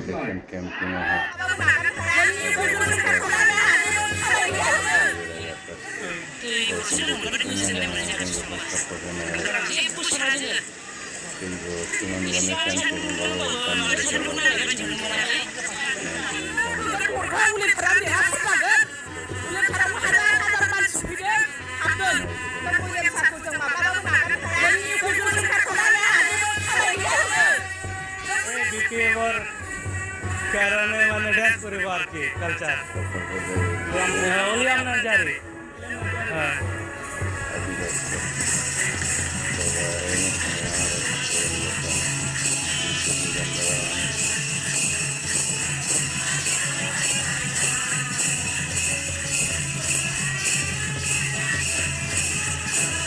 দেখেন ক্যাম্পিং কিন্তু এবার কারণে মানে ড্যান্স করিব আর কি কালচার ওলি আপনার জারি হ্যাঁ